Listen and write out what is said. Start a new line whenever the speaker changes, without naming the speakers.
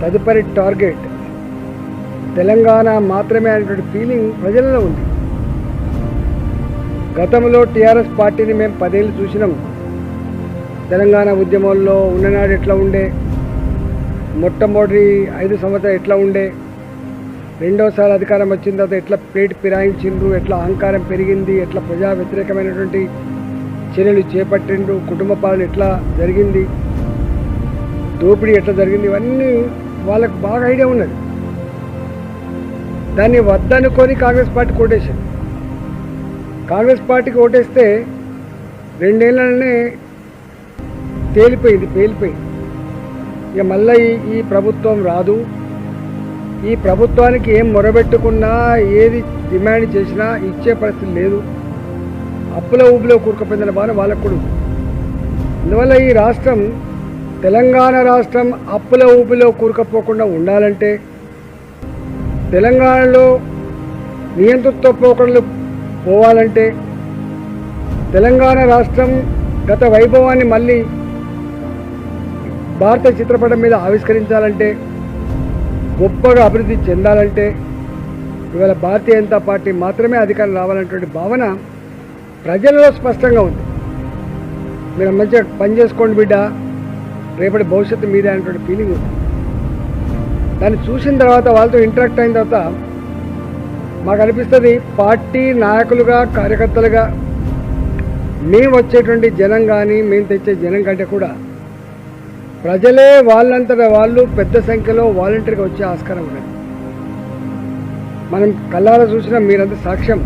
తదుపరి టార్గెట్ తెలంగాణ మాత్రమే అనేటువంటి ఫీలింగ్ ప్రజలలో ఉంది. గతంలో టీఆర్ఎస్ పార్టీని మేము 10 ఏళ్ళు చూసినాం. తెలంగాణ ఉద్యమంలో ఉన్ననాడు ఎట్లా ఉండే, మొట్టమొదటి 5 సంవత్సరాలు ఎట్లా ఉండే, రెండోసారి అధికారం వచ్చిన తర్వాత ఎట్లా ప్లేట్ ఫిరాయించిండ్రు, ఎట్లా అహంకారం పెరిగింది, ఎట్లా ప్రజా వ్యతిరేకమైనటువంటి చర్యలు చేపట్టిండ్రు, కుటుంబ పాలన ఎట్లా జరిగింది, దోపిడీ ఎట్లా జరిగింది, ఇవన్నీ వాళ్ళకు బాగా ఐడియా ఉన్నది. దాన్ని వద్దనుకొని కాంగ్రెస్ పార్టీ ఓటేశారు. కాంగ్రెస్ పార్టీకి ఓటేస్తే 2 ఏళ్ళనే పేలిపోయింది. ఇక మళ్ళీ ఈ ప్రభుత్వం రాదు, ఈ ప్రభుత్వానికి ఏం మొరబెట్టుకున్నా ఏది డిమాండ్ చేసినా ఇచ్చే పరిస్థితి లేదు, అప్పుల ఊబిలో కూరుకుపోయిందన్న బాధ వాళ్ళకు కూడా. అందువల్ల ఈ రాష్ట్రం, తెలంగాణ రాష్ట్రం అప్పుల ఊబిలో కూరుకుపోకుండా ఉండాలంటే, తెలంగాణలో నియంతృత్వ పోకడలు పోవాలంటే, తెలంగాణ రాష్ట్రం గత వైభవాన్ని మళ్ళీ భారత చిత్రపటం మీద ఆవిష్కరించాలంటే, గొప్పగా అభివృద్ధి చెందాలంటే ఇవాళ భారతీయ జనతా పార్టీ మాత్రమే అధికారం రావాలనేటువంటి భావన ప్రజలలో స్పష్టంగా ఉంది. మీరు మంచిగా పని చేసుకోండి బిడ్డ, రేపటి భవిష్యత్తు మీదే అనేటువంటి ఫీలింగ్ ఉంది. దాన్ని చూసిన తర్వాత, వాళ్ళతో ఇంటరాక్ట్ అయిన తర్వాత మాకు అనిపిస్తుంది, పార్టీ నాయకులుగా కార్యకర్తలుగా మేము వచ్చేటువంటి జనం కానీ, మేము తెచ్చే జనం కంటే కూడా ప్రజలే వాళ్ళంతటా వాళ్ళు పెద్ద సంఖ్యలో వాలంటీర్గా వచ్చే ఆస్కారం ఉన్నది. మనం కళ్ళారా చూసినా, మీరంతా సాక్ష్యం.